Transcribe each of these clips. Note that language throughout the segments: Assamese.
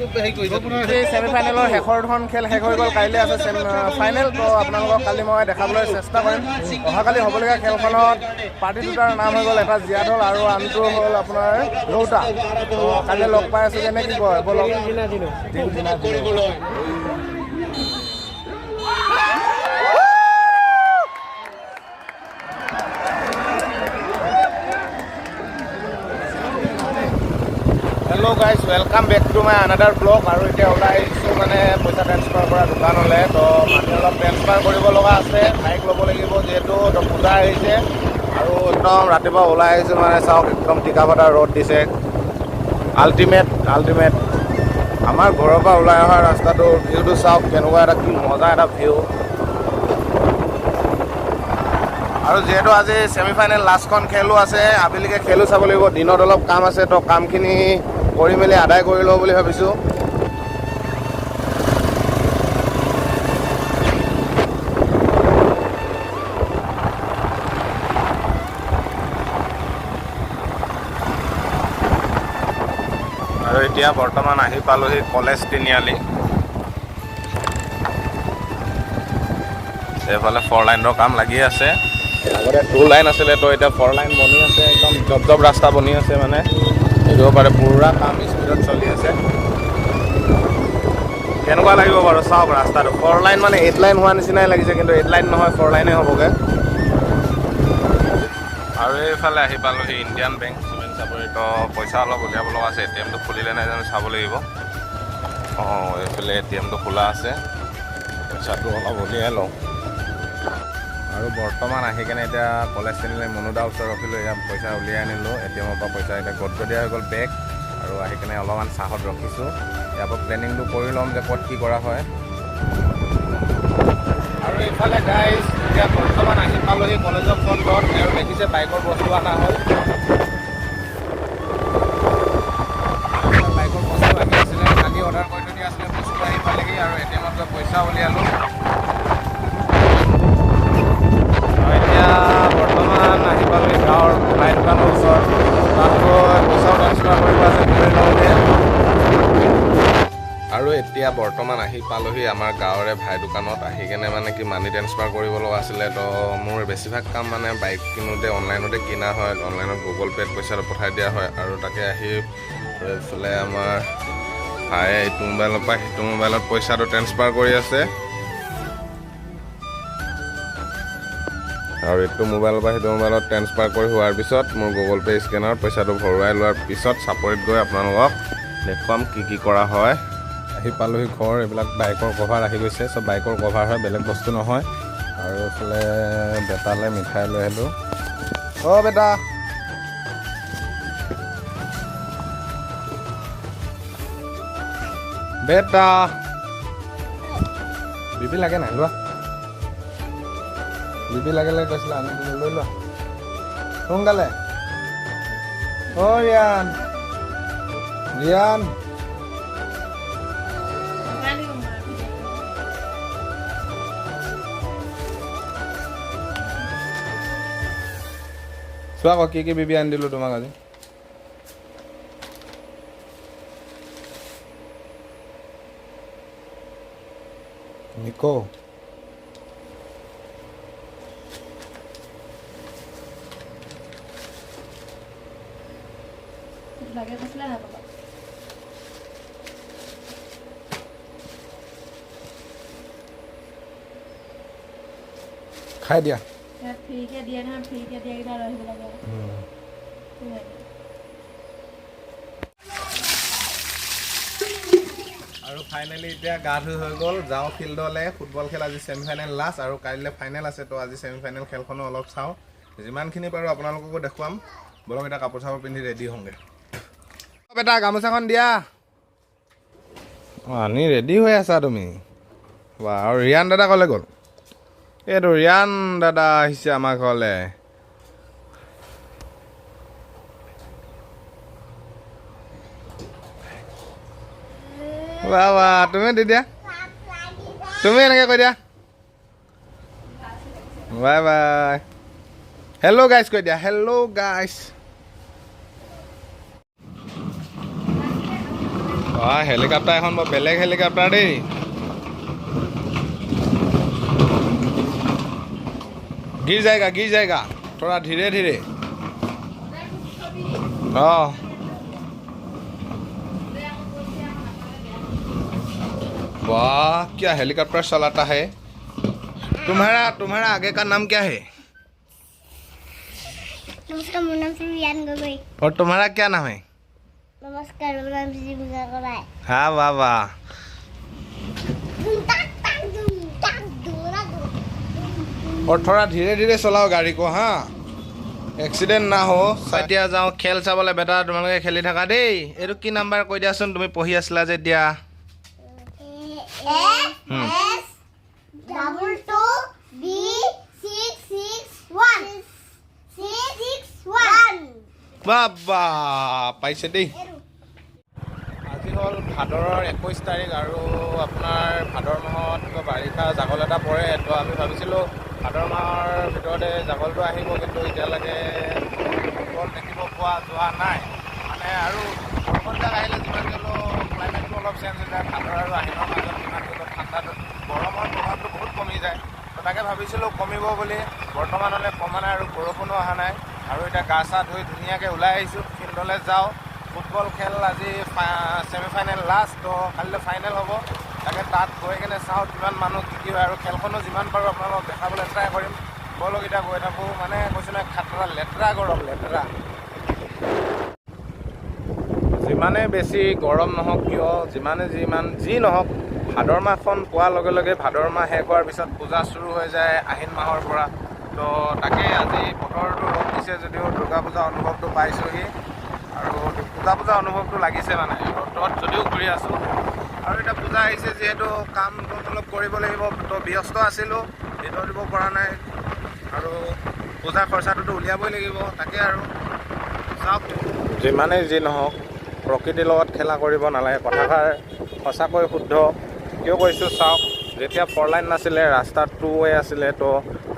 ছেমি ফাইনেলৰ শেষৰখন খেল শেষ হৈ গ'ল। কাইলৈ আছে ফাইনেল। তো আপোনালোকক কালি মই দেখাবলৈ চেষ্টা কৰিম। অহাকালি হ'বলগীয়া খেলখনত পাৰ্টি দুটাৰ নাম হৈ গ'ল, এটা জিয়াদল আৰু আনটো হ'ল আপোনাৰ ৰৌতা। তো কাইলৈ লগ পাই আছোঁ কেনে কি কয় বলক। Hello' guys, welcome back to my another blog. আৰু এতিয়া ওলাই আহিছোঁ মানে পইচা ট্ৰেন্সফাৰ কৰা দোকানলৈ। তো মানুহ অলপ ট্ৰেন্সফাৰ কৰিব লগা আছে, বাইক ল'ব লাগিব যিহেতু পূজা আহিছে। আৰু একদম ৰাতিপুৱা ওলাই আহিছোঁ মানে চাওক একদম টিকা ফটা ৰ'দ দিছে। আল্টিমেট আমাৰ ঘৰৰ পৰা ওলাই অহা ৰাস্তাটো ভিউটো চাওক কেনেকুৱা এটা কি মজা এটা ভিউ। আৰু যিহেতু আজি ছেমি ফাইনেল লাষ্টখন খেলো আছে, আবেলিকে খেলো চাব লাগিব। দিনত অলপ কাম আছে, তো কামখিনি কৰি মেলি আদায় কৰি লওঁ বুলি ভাবিছোঁ। আৰু এতিয়া বৰ্তমান আহি পালোহি কলেজ তিনিআলি। এইফালে 4 লাইনৰ কাম লাগি আছে। আগতে 2 লাইন আছিলে, তো এতিয়া 4 লাইন বনি আছে। একদম জব ৰাস্তা বনি আছে মানে দেখিব পাৰে পুৰা কাম স্পীডত চলি আছে। কেনেকুৱা লাগিব বাৰু চাওক ৰাস্তাটো। 4 লাইন মানে 8 লাইন হোৱা নিচিনাই লাগিছে, কিন্তু 8 লাইন নহয় 4 লাইনে হ'বগৈ। আৰু এইফালে আহি পালোহি ইণ্ডিয়ান বেংক চিমেণ্ট চাপৰি। তো পইচা অলপ উলিয়াব লগা আছে, ATMটো খুলিলে নাই জানো চাব লাগিব। এইফালে ATMটো খোলা আছে, পইচাটো অলপ উলিয়াই লওঁ। আৰু বৰ্তমান আহি কেনে এতিয়া কলেজ তিনিআলি মনুদা ওচৰত ৰখিলোঁ। ইয়াত পইচা উলিয়াই আনিলোঁ ATMৰ পৰা। পইচা এতিয়া গদগদীয়া হৈ গ'ল বেগ। আৰু আহি কেনে অলপমান চাহত ৰখিছোঁ। ইয়াৰ পৰা প্লেনিংটো কৰি ল'ম যে ক'ত কি কৰা হয়। আৰু এইফালে গাইজ এতিয়া বৰ্তমান আহি পালোহি কলেজৰ ফ্ৰণ্টত। আৰু দেখিছে বাইকৰ বস্তু অনা হ'ল। বাইকৰ বস্তু আহি আছিলে, কালি অৰ্ডাৰ কৰি থৈ দিয়া আছিলে, বস্তু আহি পালেহি। আৰু ATMত গৈ পইচা উলিয়ালোঁ। এতিয়া বৰ্তমান আহি পালোহি গাঁৱৰ ভাই দোকানৰ ওচৰত। তাত গৈ পইচাও ট্ৰান্সফাৰ কৰিব আছে, কৰি লওঁগৈ। আৰু এতিয়া বৰ্তমান আহি পালোহি আমাৰ গাঁৱৰে ভাই দোকানত। আহি কেনে মানে কি মানি ট্ৰান্সফাৰ কৰিব লগা আছিলে। তো মোৰ বেছিভাগ কাম মানে বাইক কিনোতে অনলাইনতে কিনা হয়। অনলাইনত গুগল পে'ত পইচাটো পঠাই দিয়া হয়। আৰু তাকে আহি এইফালে আমাৰ ভায়ে এইটো মোবাইলৰ পৰা সেইটো মোবাইলত পইচাটো ট্ৰান্সফাৰ কৰি আছে। আৰু এইটো মোবাইলৰ পৰা সেইটো মোবাইলত ট্ৰান্সফাৰ কৰি হোৱাৰ পিছত মোৰ গুগল পে' স্কেনাৰত পইচাটো ভৰুৱাই লোৱাৰ পিছত চাপৰিত গৈ আপোনালোকক দেখুৱাম কি কি কৰা হয়। আহি পালোহি ঘৰ। এইবিলাক বাইকৰ কভাৰ আহি গৈছে, চব বাইকৰ কভাৰ হয়, বেলেগ বস্তু নহয়। আৰু এইফালে বেটালৈ মিঠাই লৈ আহিলোঁ। বেটা বিবি লাগে নাই লোৱা। বিবি লাগিলে কৈছিলে আনি দিলোঁ, লৈ লোৱা সোনকালে। ৰিয়ান চোৱা আকৌ কি বিবি আনি দিলোঁ তোমাক আজি। নিকো লাগে কৈছিলে না পাপা। খাই দিয়া। ফ্ৰীকে দিয়ে নহয়, ফ্ৰীকে দিয়ে কেইটা লৈ আহিব লাগে। আৰু ফাইনেলি এতিয়া গা ধুই হৈ গ'ল, যাওঁ ফিল্ডলৈ। ফুটবল খেল আজি ছেমি ফাইনেল লাষ্ট, আৰু কাইলৈ ফাইনেল আছে। তো আজি ছেমি ফাইনেল খেলখনো অলপ চাওঁ, যিমানখিনি পাৰোঁ আপোনালোককো দেখুৱাম। বলক এতিয়া কাপোৰ চাপোৰ পিন্ধি ৰেডি হওঁগৈ। বেটা গামোচাখন দিয়া। আনি ৰেডি হৈ আছা তুমি? বা, আৰু ৰিয়ান দাদা ক'লৈ গ'ল? এইটো ৰিয়ান দাদা আহিছে আমাৰ ঘৰলৈ। বাবা, তুমি দি দিয়া, তুমি এনেকৈ কৈ দিয়া বাই বাই। হেল্ল' গাইজ কৈ দিয়া, হেল্ল' গাইজ। হেলিকপ্টাৰ এখন বৰ বেলেগ হেলিকপ্টাৰ দেই। गिर जाएगा थोड़ा धीरे धीरे। हाँ वाह क्या हेलीकॉप्टर चलाता है। तुम्हारा आगे का नाम क्या है? नमस्कार, मेरा नाम रियान गगोई। और तुम्हारा क्या नाम है? नमस्कार, मेरा नाम जीविका गगोई। हाँ वाह वाह। और थोड़ा धीरे धीरे चलाओ गाड़ी को हाँ, एक्सीडेंट ना हो। এতিয়া যাওঁ খেল চাবলৈ। বেটা তোমালোকে খেলি থাকা দেই। এইটো কি নাম্বাৰ কৈ দিয়াচোন, তুমি পঢ়ি আছিলা যে এতিয়া। বাবা পাইছে দেই। আজি হ'ল ভাদৰৰ 21 তাৰিখ আৰু আপোনাৰ ভাদৰ মাহত বাৰিষা জাগল এটা পৰে। তো আমি ভাবিছিলোঁ ভাদৰ মাহৰ ভিতৰতে জাগলটো আহিব, কিন্তু এতিয়ালৈকে জাগল দেখিব পোৱা যোৱা নাই। মানে আৰু বৰষুণজাক আহিলে যিমান হ'লেও ক্লাইমেটটো অলপ চেঞ্জ হৈ যায়। ভাদৰ আৰু আহিনৰ মাজত যিমান হ'লেও ঠাণ্ডাটো গৰমৰ প্ৰভাৱটো বহুত কমি যায়। তো তাকে ভাবিছিলোঁ কমিব বুলি, বৰ্তমানলৈ কমা নাই আৰু বৰষুণো অহা নাই। আৰু এতিয়া গা চা ধুই ধুনীয়াকৈ ওলাই আহিছোঁ, ফিল্ডলৈ যাওঁ। ফুটবল খেল আজি ছেমিফাইনেল লাষ্ট, তো কালিলৈ ফাইনেল হ'ব। তাকে তাত গৈ কিনে চাওঁ কিমান মানুহ কি হয়, আৰু খেলখনো যিমান পাৰোঁ আপোনালোকক দেখাবলৈ ট্ৰাই কৰিম। বলক এতিয়া গৈ থাকোঁ। মানে কৈছোঁ নহয় খাতৰা লেতেৰা গৰম লেতেৰা। যিমানে বেছি গৰম নহওক কিয়, যি নহওক, ভাদৰ মাহখন পোৱাৰ লগে লগে ভাদৰ মাহ শেষ হোৱাৰ পিছত পূজা চুৰু হৈ যায় আহিন মাহৰ পৰা। তো তাকে আজি বতৰটো ৰ'দ দিছে যদিও দুৰ্গা পূজা অনুভৱটো পাইছোঁহি। আৰু পূজা অনুভৱটো লাগিছে, মানে ৰ'দত যদিও ঘূৰি আছোঁ। আৰু এতিয়া পূজা আহিছে যিহেতু কামটো অলপ কৰিব লাগিব। তো ব্যস্ত আছিলোঁ, ভিডিঅ' দিব পৰা নাই। আৰু পূজাৰ খৰচাটোতো উলিয়াবই লাগিব। তাকে আৰু চাওক, যিমানেই যি নহওক প্ৰকৃতিৰ লগত খেলা কৰিব নালাগে। কথাষাৰ সঁচাকৈ শুদ্ধ। কিয় কৈছোঁ চাওক, যেতিয়া 4 লাইন নাছিলে, ৰাস্তা 2 ৱে আছিলে। তো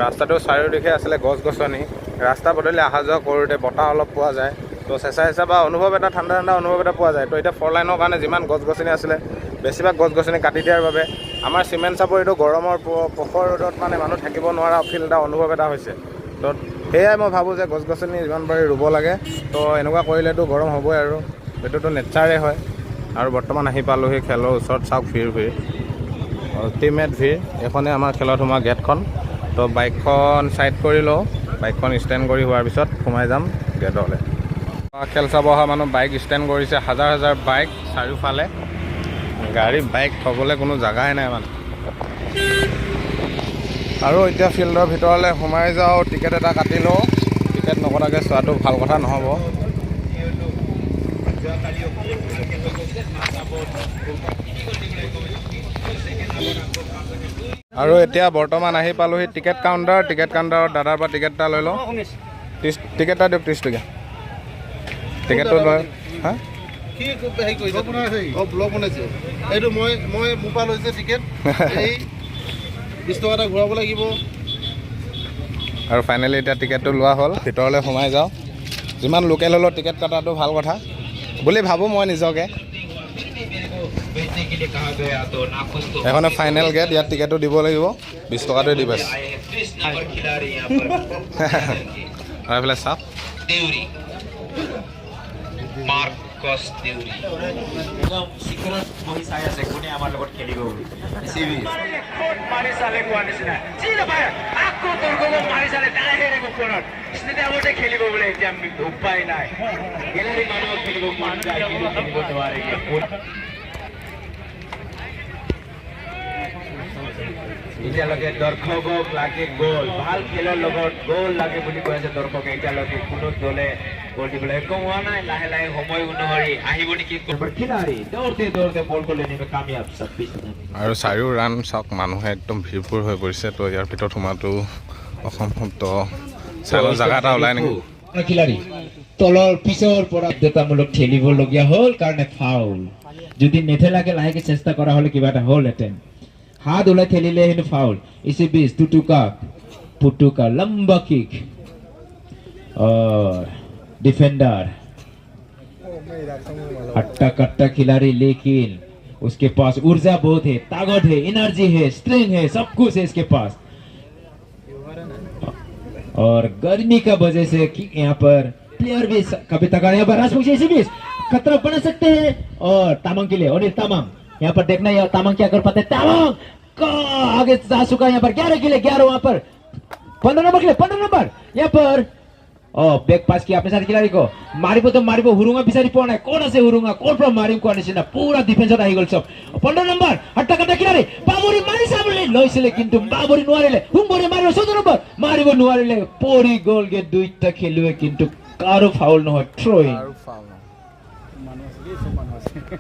ৰাস্তাটো চাৰিওদিশে আছিলে গছ গছনি। ৰাস্তা পদূলি অহা যোৱা কৰোঁতে বতাহ অলপ পোৱা যায়। তো চেঁচা বা অনুভৱ এটা ঠাণ্ডা অনুভৱ এটা পোৱা যায়। তো এতিয়া 4 লাইনৰ কাৰণে যিমান গছ গছনি আছিলে, বেছিভাগ গছ গছনি কাটি দিয়াৰ বাবে আমাৰ চিমেণ্ট চাপৰিটো গৰমৰ প্ৰখৰ ৰ'দত মানে মানুহ থাকিব নোৱাৰা ফিল এটা অনুভৱ এটা হৈছে। তো সেয়াই মই ভাবোঁ যে গছ গছনি যিমান পাৰি ৰুব লাগে। তো এনেকুৱা কৰিলেতো গৰম হ'বই, আৰু এইটোতো নেচাৰে হয়। আৰু বৰ্তমান আহি পালোঁহি খেলৰ ওচৰত। চাওক ভিৰ আল্টিমেট ভিৰ। এইখনেই আমাৰ খেলত সোমোৱা গেটখন। তো বাইকখন ছাইড কৰি লওঁ, বাইকখন ষ্টেণ্ড কৰি হোৱাৰ পিছত সোমাই যাম গেটলৈ। খেল চাব অহা মানুহ বাইক ষ্টেণ্ড কৰিছে, হাজাৰ হাজাৰ বাইক চাৰিওফালে। গাড়ী বাইক থ'বলৈ কোনো জেগাই নাই মানে। আৰু এতিয়া ফিল্ডৰ ভিতৰলৈ সোমাই যাওঁ, টিকেট এটা কাটি লওঁ। টিকেট নকটাকৈ চোৱাটো ভাল কথা নহ'ব। আৰু এতিয়া বৰ্তমান আহি পালোঁহি টিকেট কাউণ্টাৰত দাদাৰ পৰা টিকেট এটা লৈ লওঁ। টিকেট এটা দিয়ক 30 টকীয়া। টিকেটটো লয় হা ব্লগ বনাইছে এইটো মই মোৰ পৰা লৈছে টিকেট। এই 20 টকা এটা ঘূৰাব লাগিব। আৰু ফাইনেলি এতিয়া টিকেটটো লোৱা হ'ল, ভিতৰলৈ সোমাই যাওঁ। যিমান লোকেল হ'লেও টিকেট কটাটো ভাল কথা বুলি ভাবোঁ মই নিজকে। এখনে ফাইনেল গেট, ইয়াত টিকেটটো দিব লাগিব। 20 টকাটোৱে দি পাইছে। আৰু এইফালে চাওক মাৰ্কছ দেউৰী একদম শিখৰত বহি চাই আছে কোনে আমাৰ লগত খেলিব বুলি। মাৰি চালে কোৱা নিচিনা আকৌ দুৰ্গম মাৰি চালে ডাইৰেক্ট ওপৰত ষ্টেডিয়ামতে খেলিব বোলে। এতিয়া উপায় নাই, গেলেৰী মানুহ খেলিব মন যায় কিন্তু খেলিব নোৱাৰে। এতিয়ালৈকে দৰ্শকক লাগে গ'ল, ভাল খেলৰ লগত গ'ল লাগে বুলি কৈ আছে দৰ্শকে। এতিয়ালৈকে কোনো দলে গ'ল দিবলৈ একদম হোৱা নাই। লাহে লাহে সময় অনুসৰি আহিব নেকি খিলাড়ী দৌৰতে বল কৰিলে নিবে কামিয়াব। আৰু 4 ৰান চাওক, মানুহে একদম ভিৰপুৰ হৈ পৰিছে। তো ইয়াৰ ভিতৰত সোমাটো অসম্ভৱ। তো চালৰ জেগা এটা ওলাই নেকি। খিলাড়ী তলৰ পিছৰ পৰা বাধ্যতামূলক ঠেলিবলগীয়া হ'ল কাৰণে ফাউল। যদি নেঠেলাকে লাহেকে চেষ্টা কৰা হ'লে কিবা এটা হ'লহেঁতেন। हाथ उला खेलिले हेनु फाउल। इसे 20 पुटुका लंबा किक और डिफेंडर हट्टा कट्टा खिलाड़ी, लेकिन उसके पास ऊर्जा बहुत है, ताकत है, एनर्जी है, स्ट्रेंथ है, सब कुछ है इसके पास। और गर्मी का वजह से यहाँ पर प्लेयर भी कभी तक यहाँ पर राजपूत भी खतरा बना सकते हैं। और तामांग के लिए अनिल तामांग, यहाँ पर देखना है तामांग क्या कर पाते हैं। तामांग का आगे जा चुका है यहाँ पर 11 के लिए 11, वहां पर 15 नंबर के लिए 15 नंबर यहाँ पर बैक पास किया अपने साथी खिलाड़ी को। मारिबो तो मारिबो, हुरुंगा बिचारी पड़ा है, कौन से हुरुंगा कौन पर मारिम को आनिसिना पूरा डिफेंस आহি গল सब। 15 नंबर हट्टा कट्टा खिलाड़ी बाबरी मारि साबले लइसिले किंतु बाबरी नोवारिले, हुंबरे मारिबो 14 नंबर मारिबो नोवारिले, परि गोल गे दुईटा खेलुवे किंतु कारो फाउल নহয়, थ्रोइंग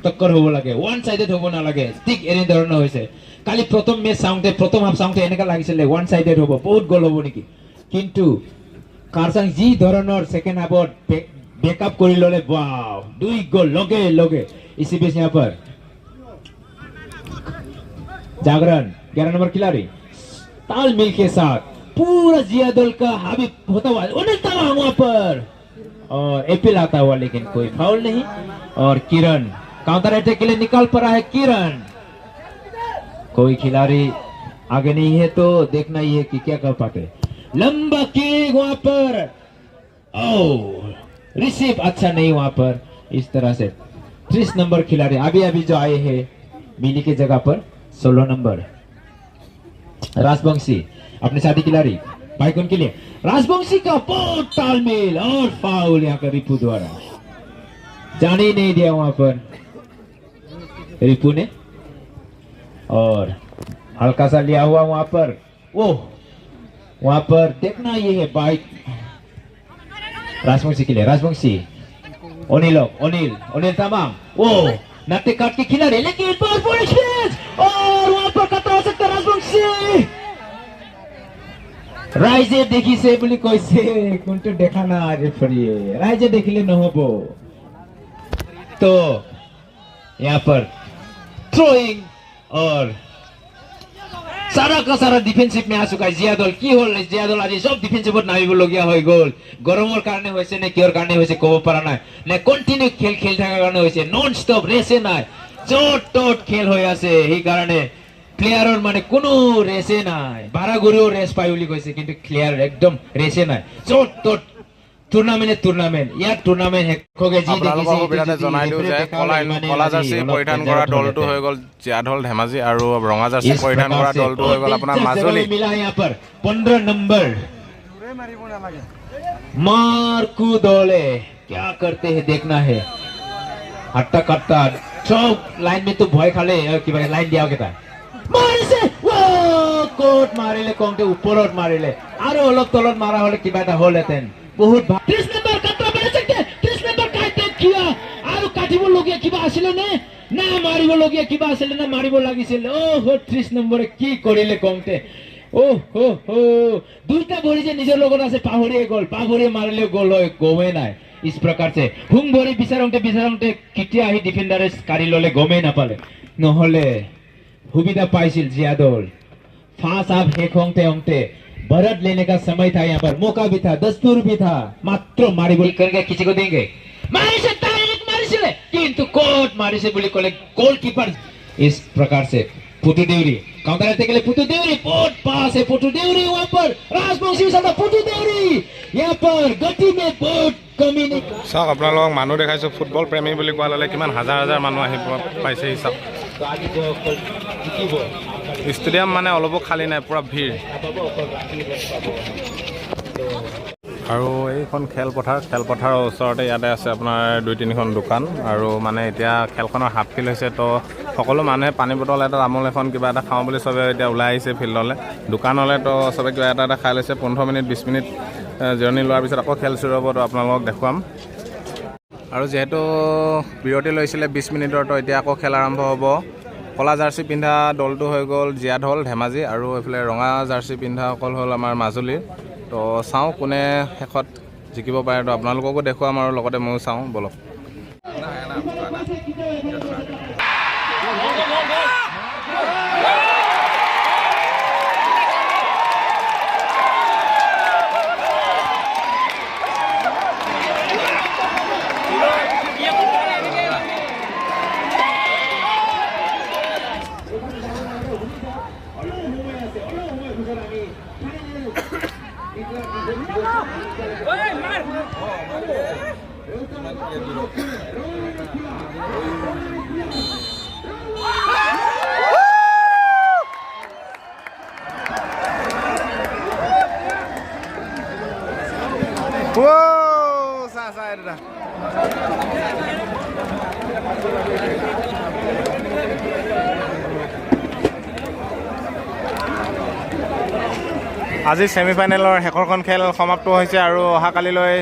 टक्कर হ'ব লাগে, ওয়ান সাইডেড হ'ব নালাগে, ঠিক এনে ধৰণৰ হৈছে। কালি প্ৰথম মেচ চাওঁতে প্ৰথম হাফ চাওঁতে এনেকা লাগিছিলে ওয়ান সাইডেড হ'ব, বহুত গোল হ'ব নেকি, কিন্তু কারসাং जी ধরনের সেকেন্ড হাফত बैकअप कर लो, वाव 2 गोल लगे लगे। इसी बीच यहाँ पर जागरण 11 नंबर खिलाड़ी तालमेल के साथ पूरा जिया दल का हावी होता हुआ अनिल तामांग वहां पर, और एपीएल आता हुआ लेकिन कोई फाउल नहीं। और किरण काउंटर अटैक के लिए निकाल पड़ा है किरण, कोई खिलाड़ी आगे नहीं है तो देखना ही है कि क्या कर पाते। लंबा किक वहां पर, रिसीव अच्छा नहीं वहां पर। इस तरह से 30 नंबर खिलाड़ी अभी अभी जो आए हैं मिनी के जगह पर 16 नंबर राजवंशी अपने साथी खिलाड़ी भाईकुन के लिए। राजवंशी का बहुत तालमेल और फाउल यहाँ पर रिपू द्वारा, जाने ही नहीं दिया वहां पर रिपू ने, और हल्का सा लिया हुआ वहां पर। वो वहां पर देखना ये है बाइक राजवंशी के लिए, राजवंशी अनिल अनिल अनिल तामांग, वो नाट्य काट के खिलाड़ी लेकिन बहुत बड़ी कैच, और वहां पर खतरा हो सकता है राजवंशी। राइजे देखी से बोली कैसे कोनटे देखा ना रेफरी, राइजे देखिले न होबो तो यहाँ पर थ्रोइंग, और सारा का सारा डिफेंसिव में आ चुका है जियादल। কি হল জিয়াদল আজি সব ডিফেন্সিভত নামিবলগীয়া হৈ গ'ল, গৰমৰ কাৰণে হৈছে নে কিহৰ কাৰণে হৈছে ক'ব পৰা নাই, নে কন্টিনিউ খেল খেল থাকাৰ কাৰণে হৈছে, নন ষ্টপ ৰেছে নাই, চট টট খেল হৈ আছে, সেই কাৰণে প্লেয়াৰৰ মানে কোনো ৰেছে নাই। বাৰাগুৰিও ৰেছ পাই বুলি কৈছে কিন্তু প্লেয়াৰ একদম ৰেছে নাই, চট টট টুৰ্ণামেণ্ট ইয়াত টুৰ্ণামেণ্ট হেকগে যি দেখিছে জনাই দিও যে কলা জাৰ্চি পৰিধান কৰা দলটো হৈ গ'ল জিয়াদল ধেমাজি, আৰু ৰঙা জাৰ্চি পৰিধান কৰা দলটো হৈ গ'ল আপোনাৰ মাজুলী। मिला यहाँ पर 15 नंबर मार्कू दोले, क्या करते हैं देखना है। हट्टा कट्टा सब लाइन में तो भय खाले कि भाई लाइन दिया केटा मारिसे, वो कोट मारिले कौंटे ऊपरत मारिले, आरो अलग तलत मारा हले किबा এটা হলতেন বহুত। 30 नंबर कतरा बने सकते, 30 नंबर काटे किया आरो काटिब लगिया किबा आছিলে নে না মারিব লগিয়া কিবা আছিল না মারিব লাগিছিল। ওহো 30 নম্বরে কি করিলে কমতে, ওহো হো দুইটা ভরি যে নিজের লগত আছে পাহরিয়ে গোল, পাহরিয়ে মারিলে গোল হয় গমে নাই। इस प्रकार से हुम भरी বিচারংতে কিটিয়া আহি ডিফেন্ডারে কারি ললে গমে না পালে, নহলে সুবিধা পাইছিল জিয়াদল। फांस आप हेक होंगते भरत लेने का समय था, यहाँ पर मौका भी था, दस्तूर भी था, मात्र मारी बोल करके किसी को देंगे मारिसे डायरेक्ट मारिसे किंतु कोट मारिसे बोली कोले गोलकीपर। इस प्रकार से पुतु देवरी काउंटर अटैक के लिए पुतु देवरी, बहुत पास है पुतु देवरी, वहां पर राजवंशी साथ पुतु देवरी, यहाँ पर गति में बहुत कमी नहीं। চাওক আপোনালোকক মানুহ দেখাইছো, ফুটবল প্ৰেমী বুলি কোৱা ল'লে কিমান হাজাৰ হাজাৰ মানুহ আহি পাইছে চাওক। ষ্টেডিয়াম মানে অলপো খালী নাই, পুৰা ভিৰ। আৰু এইখন খেলপথাৰৰ ওচৰতে ইয়াতে আছে আপোনাৰ 2-3খন দোকান, আৰু মানে এতিয়া খেলখনৰ হাফ ফিল্ড হৈছে, তো সকলো মানুহে পানী বটল এটা তামোল এখন কিবা এটা খাওঁ বুলি চবে এতিয়া ওলাই আহিছে ফিল্ডলৈ, দোকানলৈ, তো চবে কিবা এটা খাই লৈছে। 15 মিনিট 20 মিনিট জিৰণি লোৱাৰ পিছত আকৌ খেল চুৰু হ'ব, তো আপোনালোকক দেখুৱাম। আৰু যিহেতু বিৰতি লৈছিলে 20 মিনিটৰ, তো এতিয়া আকৌ খেল আৰম্ভ হ'ব। কলা জাৰ্চি পিন্ধা দলটো হৈ গ'ল জিয়াদল ধেমাজি, আৰু এইফালে ৰঙা জাৰ্চি পিন্ধাসকল হ'ল আমাৰ মাজুলীৰ। তো চাওঁ কোনে শেষত জিকিব পাৰে, তো আপোনালোককো দেখুৱাম আৰু লগতে ময়ো চাওঁ, বলক। আজি ছেমিফাইনেলৰ শেষৰখন খেল সমাপ্ত হৈছে আৰু অহাকালিলৈ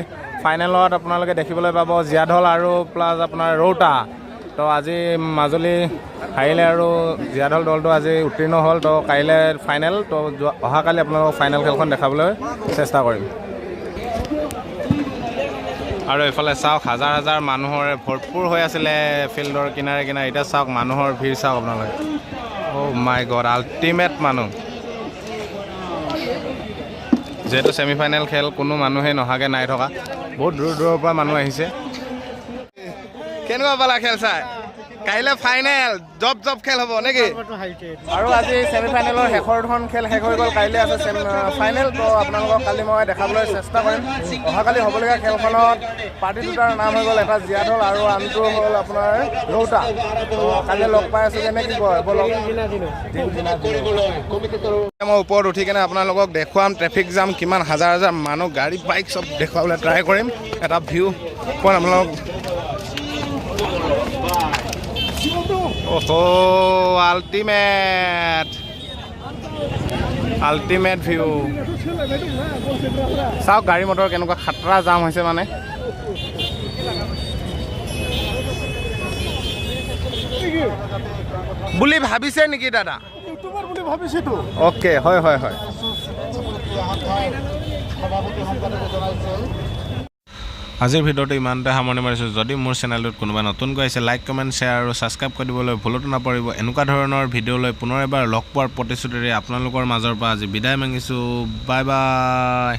ফাইনেলত আপোনালোকে দেখিবলৈ পাব জীয়াঢল আৰু প্লাছ আপোনাৰ ৰৌতা। তো আজি মাজুলী হাৰিলে আৰু জীয়াঢল দলটো আজি উত্তীৰ্ণ হ'ল। তো কাইলৈ ফাইনেল, তো অহাকালি আপোনালোকক ফাইনেল খেলখন দেখাবলৈ চেষ্টা কৰিম। আৰু এইফালে চাওক হাজাৰ হাজাৰ মানুহৰে ভৰপূৰ হৈ আছিলে ফিল্ডৰ কিনাৰে কিনাৰে। এতিয়া চাওক মানুহৰ ভিৰ চাওক আপোনালোকে। অ' মাই গড, আল্টিমেট মানুহ। যিহেতু ছেমিফাইনেল খেল, কোনো মানুহে নহাকৈ নাই থকা, বহুত দূৰ দূৰৰ পৰা মানুহ আহিছে। কেনেকুৱা পালা খেল চাই? কাইলৈ ফাইনেল জব খেল হ'ব নেকি? আৰু আজি ছেমিফাইনেলৰ শেষৰখন খেল শেষ হৈ গ'ল, কাইলৈ আছে ফাইনেল। তো আপোনালোকক কালি মই দেখাবলৈ চেষ্টা কৰিম। অহাকালি হ'বলগীয়া খেলখনত পাৰ্টি দুটাৰ নাম হৈ গ'ল, এটা জীয়াঢল আৰু আনটো হ'ল আপোনাৰ ৰৌতা। কালি লগ পাই আছোঁ কেনে কি কয় বলক। মই ওপৰত উঠি কেনে আপোনালোকক দেখুৱাম ট্ৰেফিক জাম, কিমান হাজাৰ হাজাৰ মানুহ, গাড়ী বাইক চব দেখুৱাবলৈ ট্ৰাই কৰিম। এটা ভিউ পোৱা আপোনালোক। আল্টিমেট ভিউ চাওক, গাড়ী মটৰ কেনেকুৱা খাতৰা জাম হৈছে মানে। বুলি ভাবিছে নেকি দাদা? অ'কে, হয় হয় হয়। আজিৰ ভিডিঅ'টো ইমানতে সামৰণি মাৰিছোঁ। যদি মোৰ চেনেলটোত কোনোবা নতুনকৈ আহিছে, লাইক কমেণ্ট শ্বেয়াৰ আৰু ছাবস্ক্ৰাইব কৰি দিবলৈ ভুলতো নাপাহৰিব। এনেকুৱা ধৰণৰ ভিডিঅ'লৈ পুনৰ এবাৰ লগ পোৱাৰ প্ৰতিশ্ৰুতিৰে আপোনালোকৰ মাজৰ পৰা আজি বিদায় মাগিছোঁ। Bye bye.